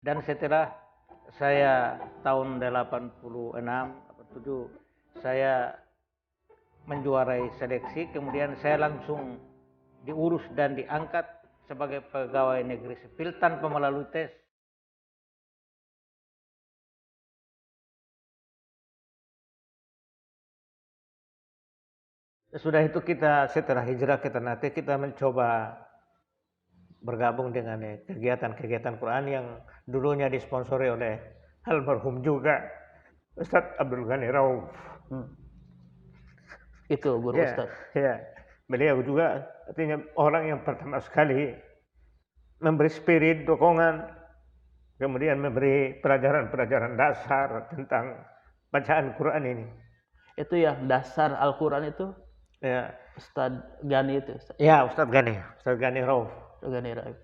Dan setelah saya tahun 86 7 saya menjuarai seleksi, kemudian saya langsung diurus dan diangkat sebagai pegawai negeri sipil tanpa melalui tes. Sudah itu kita setelah hijrah ke Ternate kita mencoba bergabung dengan kegiatan-kegiatan Quran yang dulunya disponsori oleh almarhum juga Ustadz Abdul Ghani Rauf. Itu guru Ustadz. Ya, beliau juga artinya orang yang pertama sekali memberi spirit, dokongan, kemudian memberi pelajaran-pelajaran dasar tentang bacaan Quran ini. Itu ya dasar Al-Quran itu? Ya. Ustadz Ghani itu? Ustadz. Ya, Ustadz Ghani Rauf. Ghani Rauf.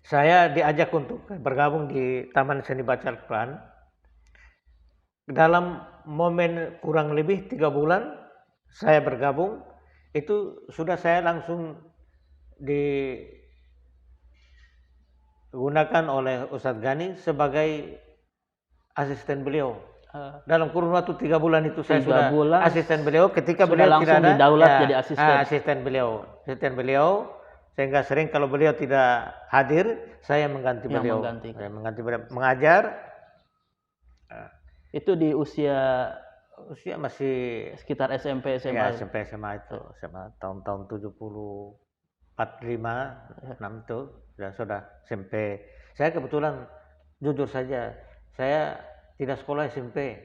Saya diajak untuk bergabung di Taman Seni Baca Al-Quran. Dalam momen kurang lebih 3 bulan saya bergabung, itu sudah saya langsung digunakan oleh Ustadz Ghani sebagai asisten beliau. Dalam kurun waktu 3 bulan itu saya sudah asisten beliau ketika beliau tidak ada, didaulat jadi asisten. Asisten beliau, sehingga sering kalau beliau tidak hadir saya mengganti beliau. Saya mengganti beliau mengajar. Itu di usia masih sekitar SMP SMA. Ya, SMP SMA itu, SMA tahun 70 45 6 itu sudah SMP. Saya kebetulan jujur saja, saya tidak sekolah SMP.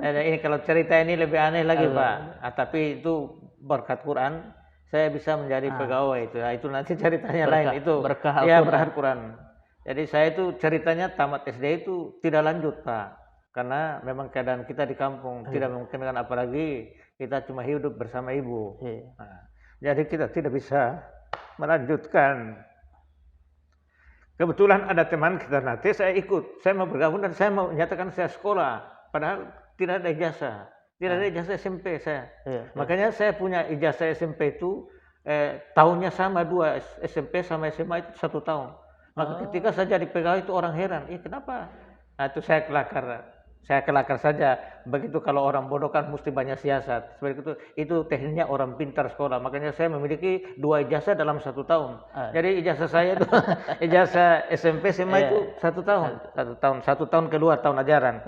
Ini kalau cerita ini lebih aneh lagi Pak. Tapi itu berkat Quran saya bisa menjadi pegawai itu. Itu nanti ceritanya lain itu. Berkah berkat Quran. Jadi saya itu ceritanya tamat SD itu tidak lanjut Pak. Karena memang keadaan kita di kampung tidak memungkinkan, apalagi kita cuma hidup bersama ibu. Jadi kita tidak bisa melanjutkan. Kebetulan ada teman kita nanti saya ikut, saya mau bergabung dan saya mau menyatakan saya sekolah, padahal tidak ada ijazah, tidak ada ijazah SMP saya. Makanya saya punya ijazah SMP itu tahunnya sama 2, SMP sama SMA itu 1 tahun. Maka ketika saya jadi pegawai itu orang heran, kenapa? Nah, itu saya kelakar saja. Begitu kalau orang bodoh kan mesti banyak siasat. Seperti itu tekniknya orang pintar sekolah. Makanya saya memiliki 2 ijazah dalam 1 tahun. Jadi ijazah saya itu ijazah SMP SMA itu 1 tahun. 1 tahun kedua tahun ajaran.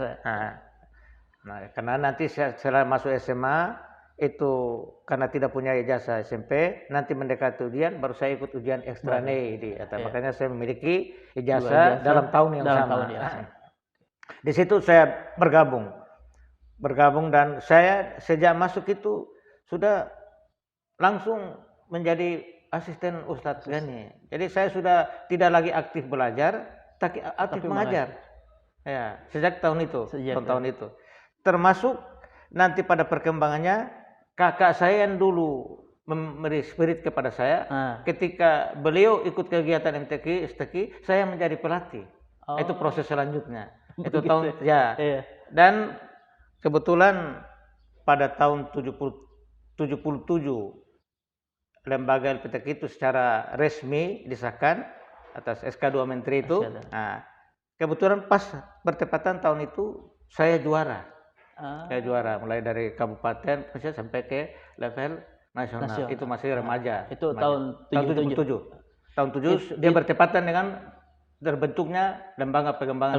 Nah, karena nanti setelah masuk SMA itu karena tidak punya ijazah SMP, nanti mendekati ujian baru saya ikut ujian ekstra makanya saya memiliki ijazah dalam tahun yang sama. Di situ saya bergabung dan saya sejak masuk itu sudah langsung menjadi asisten Ustadz Ghani. Jadi saya sudah tidak lagi aktif belajar, tapi aktif mengajar. Ya, sejak tahun itu, tahun itu. Termasuk nanti pada perkembangannya kakak saya yang dulu memberi spirit kepada saya, ketika beliau ikut kegiatan MTQ, STQ, saya menjadi pelatih. Itu proses selanjutnya. Itu tahun dan kebetulan pada tahun 77 lembaga LPTQ itu secara resmi disahkan atas SK 2 Menteri itu. Nah, kebetulan pas bertepatan tahun itu saya juara. Saya juara mulai dari kabupaten sampai ke level nasional. Itu masih remaja. Itu tahun 77. Tahun 7 dia bertepatan dengan terbentuknya lembaga pengembangan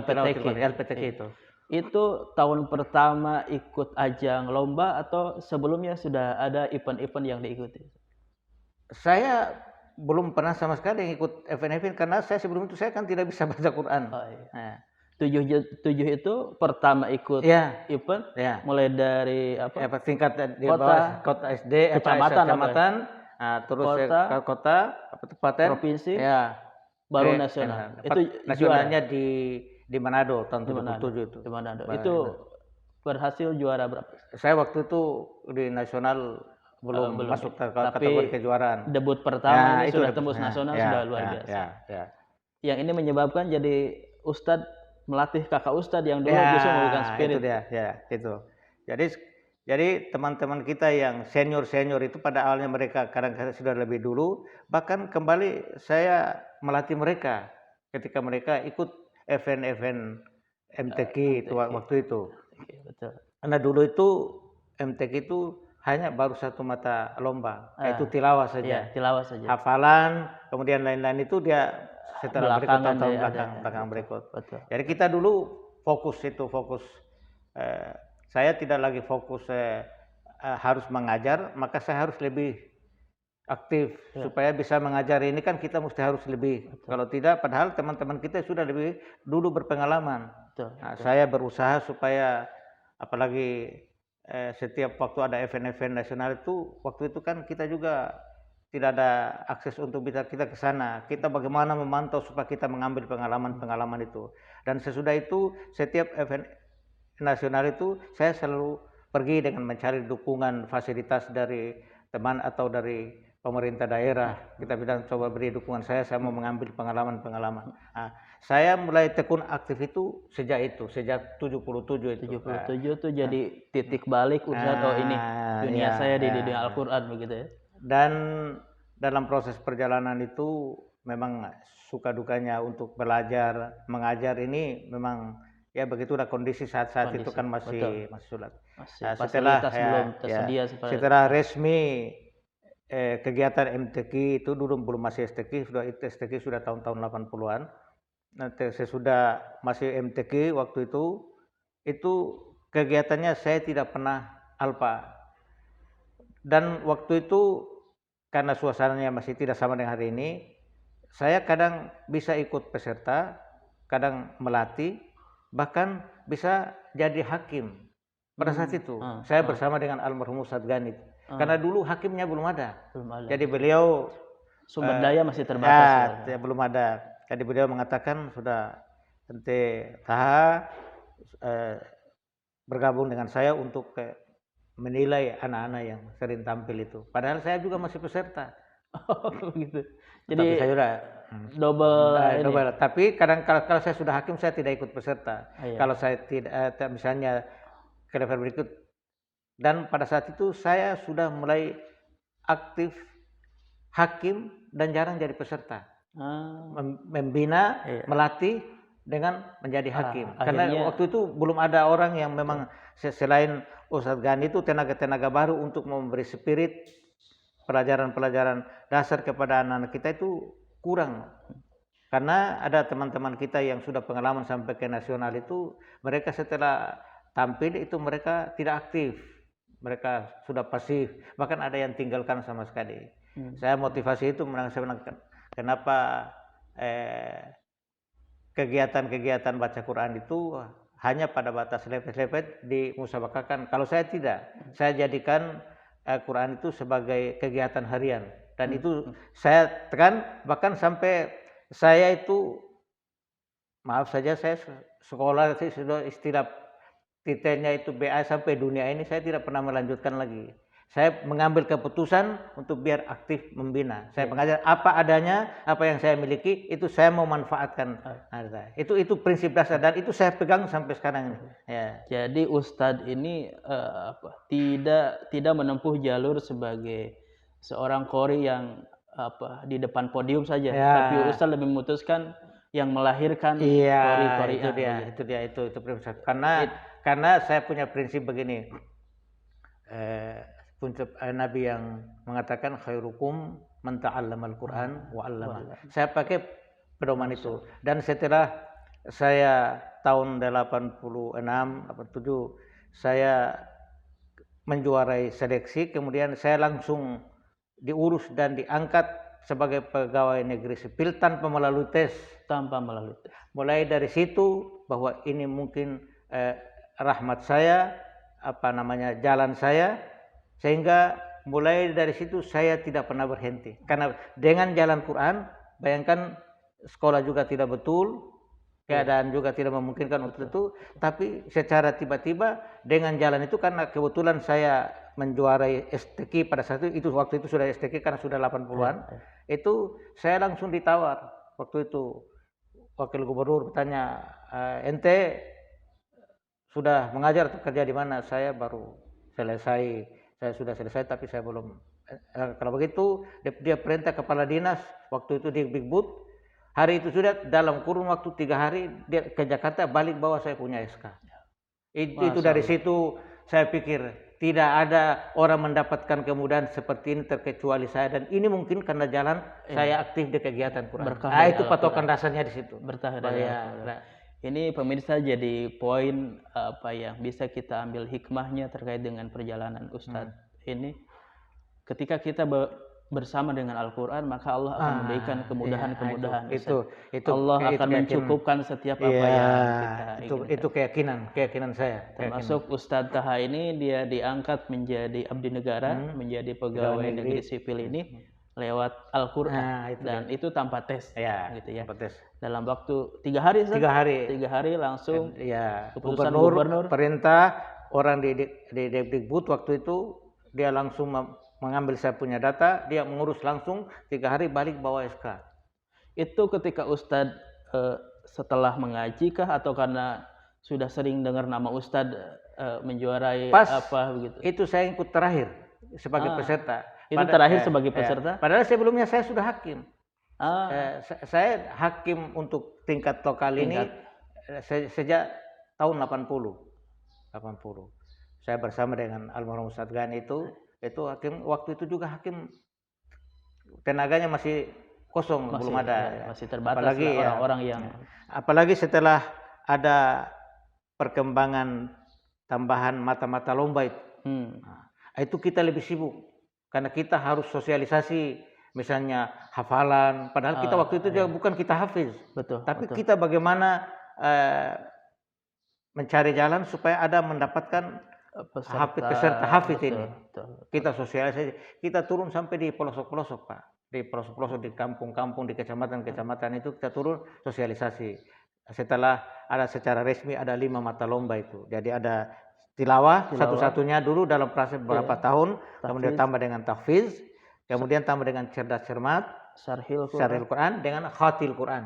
LPTQ itu. Itu tahun pertama ikut ajang lomba atau sebelumnya sudah ada event-event yang diikuti? Saya belum pernah sama sekali ikut event-event karena saya sebelum itu saya kan tidak bisa baca Quran. 7 itu pertama ikut event, mulai dari tingkat di bawah kota SD, kecamatan, terus kota, kabupaten, provinsi. Baru nasional. Itu nasionalnya di Manado tahun 77 itu. Di Manado. Itu berhasil juara berapa? Saya waktu itu di nasional belum masuk kategori kejuaraan. Debut pertama ini sudah tembus nasional, sudah luar biasa. Yang ini menyebabkan jadi Ustadz melatih kakak Ustadz yang dulu bisa memberikan spirit. Itu dia, itu. Jadi teman-teman kita yang senior itu pada awalnya mereka kadang-kadang sudah lebih dulu, bahkan kembali saya melatih mereka ketika mereka ikut event-event MTQ itu waktu itu. Betul. Karena dulu itu MTQ itu hanya baru satu mata lomba, yaitu tilawah saja. Iya, tilawah saja. Hafalan, kemudian lain-lain itu dia setelah berikut tahun belakang berikut. Betul. Jadi kita dulu fokus. Saya tidak lagi fokus harus mengajar, maka saya harus lebih aktif supaya bisa mengajar. Ini kan kita mesti harus lebih. Betul. Kalau tidak, padahal teman-teman kita sudah lebih dulu berpengalaman. Betul. Nah, saya berusaha supaya apalagi setiap waktu ada event-event nasional itu, waktu itu kan kita juga tidak ada akses untuk bisa kita ke sana. Kita bagaimana memantau supaya kita mengambil pengalaman-pengalaman itu. Dan sesudah itu setiap event nasional itu saya selalu pergi dengan mencari dukungan fasilitas dari teman atau dari pemerintah daerah. Kita bilang coba beri dukungan saya mau mengambil pengalaman-pengalaman. Nah, saya mulai tekun aktif itu sejak 77 itu. 77 itu jadi titik balik Ustadz, ini dunia saya di dunia Al-Quran begitu ya. Dan dalam proses perjalanan itu memang suka dukanya untuk belajar, mengajar ini memang ya begitulah kondisi saat-saat itu kan masih sulit. Setelah belum tersedia setelah resmi kegiatan MTQ itu dulu belum masih STQ, STQ sudah tahun-tahun 80-an. Nanti sesudah masih MTQ waktu itu kegiatannya saya tidak pernah alpa. Dan waktu itu karena suasananya masih tidak sama dengan hari ini, saya kadang bisa ikut peserta, kadang melatih, bahkan bisa jadi hakim. Pada saat itu saya bersama dengan almarhum Ustadz Ganit. Karena dulu hakimnya belum ada. Jadi beliau sumber daya masih terbatas. Ya, belum ada. Jadi beliau mengatakan sudah ente taha bergabung dengan saya untuk menilai anak-anak yang sering tampil itu. Padahal saya juga masih peserta. Begitu. Jadi saya sudah double. Tapi kadang kalau saya sudah hakim saya tidak ikut peserta. Kalau saya tidak misalnya ke level berikut. Dan pada saat itu saya sudah mulai aktif hakim dan jarang jadi peserta. Membina, melatih dengan menjadi hakim. Karena waktu itu belum ada orang yang memang selain Ustadz Gani itu tenaga-tenaga baru untuk memberi spirit pelajaran-pelajaran dasar kepada anak-anak kita itu kurang. Karena ada teman-teman kita yang sudah pengalaman sampai ke nasional itu, mereka setelah tampil itu mereka tidak aktif. Mereka sudah pasif, bahkan ada yang tinggalkan sama sekali. Saya motivasi itu kenapa kegiatan-kegiatan baca Quran itu hanya pada batas lepet-lepet dimusabakakan. Kalau saya tidak, saya jadikan Quran itu sebagai kegiatan harian. Dan itu saya tekan, bahkan sampai saya itu, maaf saja saya sekolah sudah istilah titelnya itu BA sampai dunia ini saya tidak pernah melanjutkan lagi. Saya mengambil keputusan untuk biar aktif membina. Saya mengajar apa adanya, apa yang saya miliki itu saya mau manfaatkan. Itu prinsip dasar dan itu saya pegang sampai sekarang. Ya. Jadi Ustadz ini tidak menempuh jalur sebagai seorang qori yang di depan podium saja, tapi Ustadz lebih memutuskan yang melahirkan qori-qori. Itu dia prinsip. Karena saya punya prinsip begini. Nabi yang mengatakan khairukum man ta'allamal Qur'an wa 'allama. Saya pakai pedoman itu. Dan setelah saya tahun 86, 87 saya menjuarai seleksi, kemudian saya langsung diurus dan diangkat sebagai pegawai negeri sipil tanpa melalui tes. Mulai dari situ bahwa ini mungkin rahmat saya, jalan saya. Sehingga mulai dari situ saya tidak pernah berhenti. Karena dengan jalan Quran, bayangkan sekolah juga tidak betul, keadaan juga tidak memungkinkan untuk itu. Tapi secara tiba-tiba dengan jalan itu, karena kebetulan saya menjuarai STQ pada saat itu waktu itu sudah STQ karena sudah 80-an. Itu saya langsung ditawar. Waktu itu Wakil Gubernur bertanya, ente sudah mengajar atau kerja di mana? Saya baru selesai. Saya sudah selesai tapi saya belum. Kalau begitu dia perintah kepala dinas waktu itu di Big Boot Hari itu sudah dalam kurun waktu 3 hari dia ke Jakarta, balik bawa saya punya SK. Itu dari situ saya pikir tidak ada orang mendapatkan kemudahan seperti ini terkecuali saya, dan ini mungkin karena jalan saya aktif di kegiatan Quran. Itu patokan dasarnya di situ. Berkah dari ini pemirsa jadi poin apa yang bisa kita ambil hikmahnya terkait dengan perjalanan Ustadz ini. Ketika kita bersama dengan Al-Quran, maka Allah akan memberikan kemudahan-kemudahan. Itu Allah akan mencukupkan setiap apa yang kita inginkan. Itu keyakinan saya. Termasuk Ustadz Taha ini dia diangkat menjadi abdi negara, menjadi pegawai negeri sipil ini lewat Al-Quran, dan itu tanpa tes, gitu ya. Tanpa tes. Dalam waktu 3 hari, 3 hari langsung keputusan gubernur, perintah orang di Dikbud waktu itu, dia langsung mengambil saya punya data, dia mengurus langsung 3 hari balik bawa SK. Itu ketika Ustadz setelah mengaji kah, atau karena sudah sering dengar nama Ustadz menjuarai apa begitu? Itu saya ikut terakhir sebagai peserta. Itu terakhir sebagai peserta? Padahal sebelumnya saya sudah hakim. Saya hakim untuk tingkat lokal ini sejak tahun 80. Saya bersama dengan almarhum Ustadz Gani itu hakim, waktu itu juga hakim tenaganya masih kosong, belum ada. Masih terbatas orang-orang yang. Apalagi setelah ada perkembangan tambahan mata-mata lomba itu. Itu kita lebih sibuk karena kita harus sosialisasi, misalnya hafalan. Padahal kita waktu itu juga bukan kita hafiz, tapi kita bagaimana mencari jalan supaya ada mendapatkan peserta hafiz ini. Kita sosialisasi, kita turun sampai di pelosok-pelosok, Pak. Di pelosok-pelosok, di kampung-kampung, di kecamatan-kecamatan itu kita turun sosialisasi. Setelah ada secara resmi ada 5 mata lomba itu. Jadi ada tilawah satu-satunya dulu dalam proses beberapa tahun, kemudian tambah dengan tahfiz, kemudian tambah dengan cerdas cermat, syarhil Quran, dengan khatil Quran.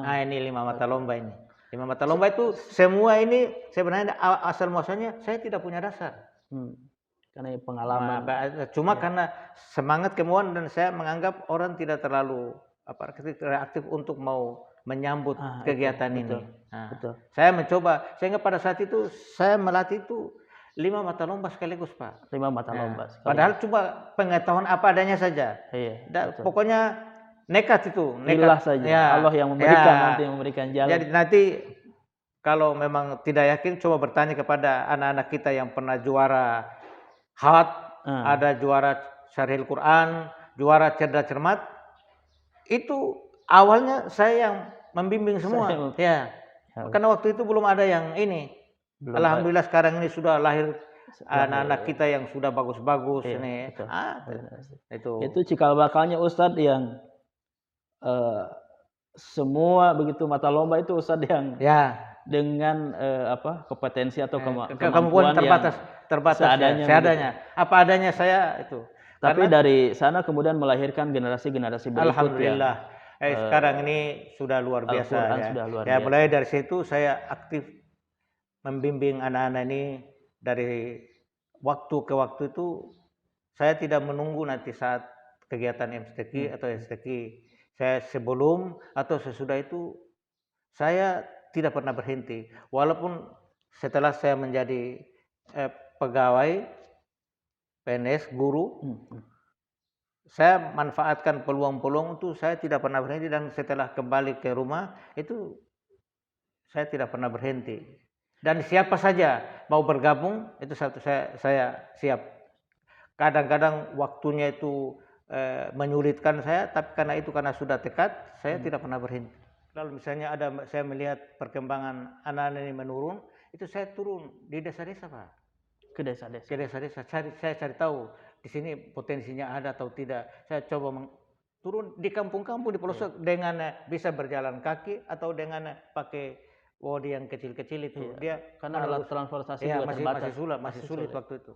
Ini 5 mata lomba ini. 5 mata lomba itu semua ini sebenarnya asal muasalnya saya tidak punya dasar. Karena pengalaman. Cuma karena semangat kemauan, dan saya menganggap orang tidak terlalu reaktif untuk mau menyambut kegiatan ini. Saya mencoba, sehingga pada saat itu saya melatih itu 5 mata lomba sekaligus, Pak. 5 mata lomba sekaligus. Padahal cuma pengetahuan apa adanya saja. Pokoknya nekat itu. Nekat saja. Allah yang memberikan, nanti memberikan jalan. Jadi nanti kalau memang tidak yakin, coba bertanya kepada anak-anak kita yang pernah juara khat, ada juara syarhil Quran, juara cerdas cermat. Itu awalnya saya yang membimbing semua. Karena waktu itu belum ada yang ini. Alhamdulillah sekarang ini sudah lahir anak-anak kita yang sudah bagus-bagus ini. Itu cikal bakalnya Ustadz yang semua begitu mata lomba itu Ustadz yang dengan kompetensi atau kemampuan terbatas seadanya. Apa adanya saya itu. Tapi dari sana kemudian melahirkan generasi-generasi berikut. Alhamdulillah. Sekarang ini sudah luar biasa. Mulai dari situ saya aktif membimbing anak-anak ini. Dari waktu ke waktu itu saya tidak menunggu nanti saat kegiatan MSTQ atau STQ. Saya sebelum atau sesudah itu saya tidak pernah berhenti. Walaupun setelah saya menjadi pegawai PNS, guru, saya manfaatkan peluang-peluang itu, saya tidak pernah berhenti. Dan setelah kembali ke rumah itu saya tidak pernah berhenti. Dan siapa saja mau bergabung itu saya siap. Kadang-kadang waktunya itu menyulitkan saya, tapi karena sudah tekad, saya tidak pernah berhenti. Kalau misalnya saya melihat perkembangan anak-anak ini menurun, itu saya turun di desa-desa, Pak. Ke desa-desa. Saya cari tahu di sini potensinya ada atau tidak. Saya coba turun di kampung-kampung, di pelosok, dengan bisa berjalan kaki atau dengan pakai wodi yang kecil-kecil itu. Karena alat transportasi juga terbatas. Masih sulit waktu itu.